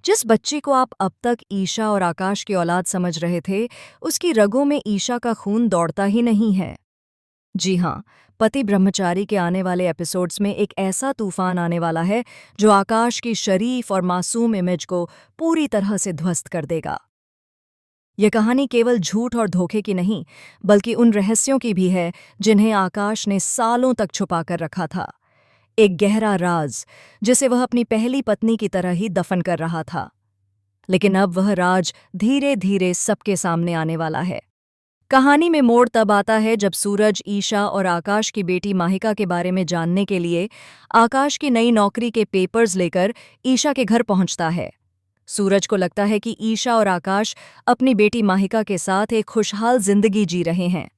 जिस बच्ची को आप अब तक ईशा और आकाश की औलाद समझ रहे थे, उसकी रगों में ईशा का खून दौड़ता ही नहीं है। जी हाँ, पति ब्रह्मचारी के आने वाले एपिसोड्स में एक ऐसा तूफान आने वाला है जो आकाश की शरीफ और मासूम इमेज को पूरी तरह से ध्वस्त कर देगा। यह कहानी केवल झूठ और धोखे की नहीं, बल्कि उन रहस्यों की भी है जिन्हें आकाश ने सालों तक छुपा कर रखा था। एक गहरा राज जिसे वह अपनी पहली पत्नी की तरह ही दफन कर रहा था। लेकिन अब वह राज धीरे धीरे सबके सामने आने वाला है। कहानी में मोड़ तब आता है जब सूरज ईशा और आकाश की बेटी माहिका के बारे में जानने के लिए आकाश की नई नौकरी के पेपर्स लेकर ईशा के घर पहुंचता है। सूरज को लगता है कि ईशा और आकाश अपनी बेटी माहिका के साथ एक खुशहाल जिंदगी जी रहे हैं।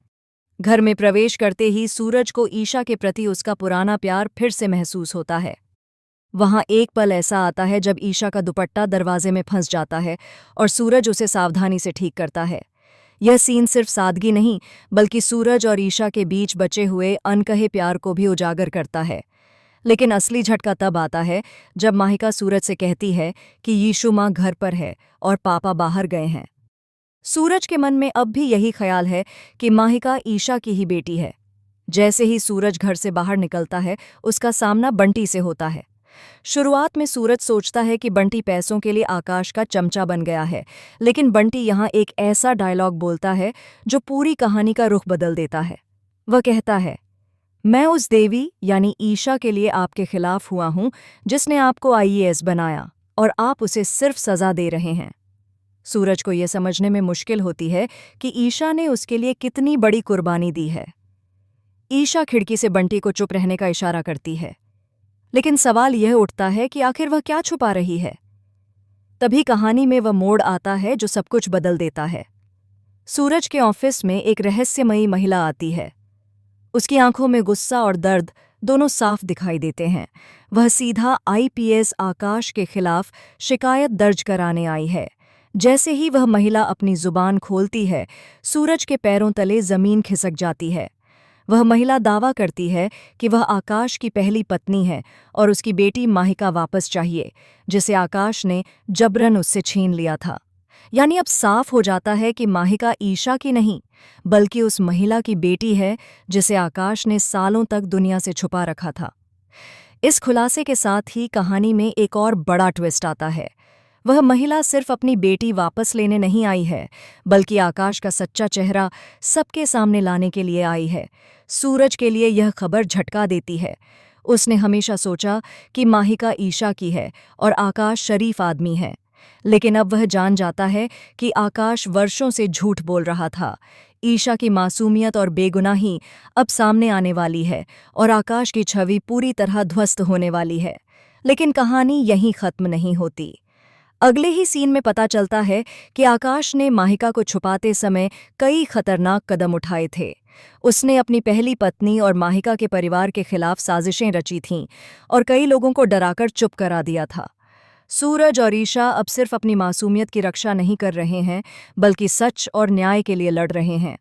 घर में प्रवेश करते ही सूरज को ईशा के प्रति उसका पुराना प्यार फिर से महसूस होता है। वहां एक पल ऐसा आता है जब ईशा का दुपट्टा दरवाजे में फंस जाता है और सूरज उसे सावधानी से ठीक करता है। यह सीन सिर्फ सादगी नहीं, बल्कि सूरज और ईशा के बीच बचे हुए अनकहे प्यार को भी उजागर करता है। लेकिन असली झटका तब आता है जब माहिका सूरज से कहती है कि यीशु माँ घर पर है और पापा बाहर गए हैं। सूरज के मन में अब भी यही ख्याल है कि माहिका ईशा की ही बेटी है। जैसे ही सूरज घर से बाहर निकलता है, उसका सामना बंटी से होता है। शुरुआत में सूरज सोचता है कि बंटी पैसों के लिए आकाश का चमचा बन गया है, लेकिन बंटी यहाँ एक ऐसा डायलॉग बोलता है जो पूरी कहानी का रुख बदल देता है। वह कहता है, मैं उस देवी यानी ईशा के लिए आपके खिलाफ हुआ हूं जिसने आपको आईएएस बनाया, और आप उसे सिर्फ सजा दे रहे हैं। सूरज को यह समझने में मुश्किल होती है कि ईशा ने उसके लिए कितनी बड़ी कुर्बानी दी है। ईशा खिड़की से बंटी को चुप रहने का इशारा करती है, लेकिन सवाल यह उठता है कि आखिर वह क्या छुपा रही है। तभी कहानी में वह मोड़ आता है जो सब कुछ बदल देता है। सूरज के ऑफिस में एक रहस्यमयी महिला आती है। उसकी आंखों में गुस्सा और दर्द दोनों साफ दिखाई देते हैं। वह सीधा आईपीएस आकाश के खिलाफ शिकायत दर्ज कराने आई है। जैसे ही वह महिला अपनी जुबान खोलती है, सूरज के पैरों तले जमीन खिसक जाती है। वह महिला दावा करती है कि वह आकाश की पहली पत्नी है और उसकी बेटी माहिका वापस चाहिए, जिसे आकाश ने जबरन उससे छीन लिया था। यानी अब साफ हो जाता है कि माहिका ईशा की नहीं, बल्कि उस महिला की बेटी है जिसे आकाश ने सालों तक दुनिया से छुपा रखा था। इस खुलासे के साथ ही कहानी में एक और बड़ा ट्विस्ट आता है। वह महिला सिर्फ अपनी बेटी वापस लेने नहीं आई है, बल्कि आकाश का सच्चा चेहरा सबके सामने लाने के लिए आई है। सूरज के लिए यह खबर झटका देती है। उसने हमेशा सोचा कि माहिका ईशा की है और आकाश शरीफ आदमी है, लेकिन अब वह जान जाता है कि आकाश वर्षों से झूठ बोल रहा था। ईशा की मासूमियत और बेगुनाही अब सामने आने वाली है और आकाश की छवि पूरी तरह ध्वस्त होने वाली है। लेकिन कहानी यहीं खत्म नहीं होती। अगले ही सीन में पता चलता है कि आकाश ने माहिका को छुपाते समय कई खतरनाक कदम उठाए थे। उसने अपनी पहली पत्नी और माहिका के परिवार के खिलाफ साजिशें रची थीं और कई लोगों को डराकर चुप करा दिया था। सूरज और ईशा अब सिर्फ अपनी मासूमियत की रक्षा नहीं कर रहे हैं, बल्कि सच और न्याय के लिए लड़ रहे हैं।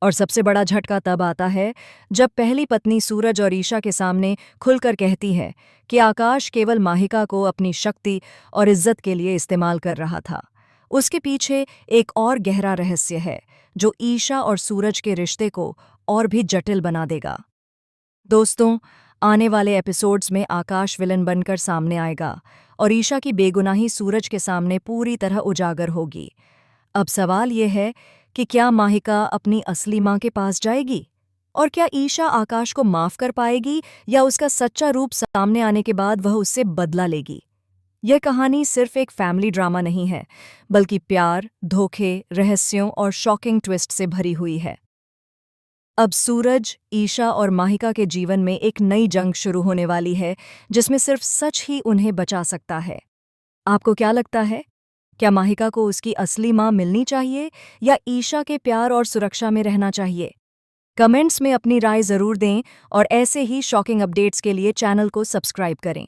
और सबसे बड़ा झटका तब आता है जब पहली पत्नी सूरज और ईशा के सामने खुलकर कहती है कि आकाश केवल माहिका को अपनी शक्ति और इज्जत के लिए इस्तेमाल कर रहा था। उसके पीछे एक और गहरा रहस्य है जो ईशा और सूरज के रिश्ते को और भी जटिल बना देगा। दोस्तों, आने वाले एपिसोड्स में आकाश विलन बनकर सामने आएगा और ईशा की बेगुनाही सूरज के सामने पूरी तरह उजागर होगी। अब सवाल यह है कि क्या माहिका अपनी असली मां के पास जाएगी? और क्या ईशा आकाश को माफ कर पाएगी, या उसका सच्चा रूप सामने आने के बाद वह उससे बदला लेगी? यह कहानी सिर्फ एक फैमिली ड्रामा नहीं है, बल्कि प्यार, धोखे, रहस्यों और शॉकिंग ट्विस्ट से भरी हुई है। अब सूरज, ईशा और माहिका के जीवन में एक नई जंग शुरू होने वाली है, जिसमें सिर्फ सच ही उन्हें बचा सकता है। आपको क्या लगता है? क्या माहिका को उसकी असली मां मिलनी चाहिए, या ईशा के प्यार और सुरक्षा में रहना चाहिए? कमेंट्स में अपनी राय जरूर दें और ऐसे ही शॉकिंग अपडेट्स के लिए चैनल को सब्सक्राइब करें।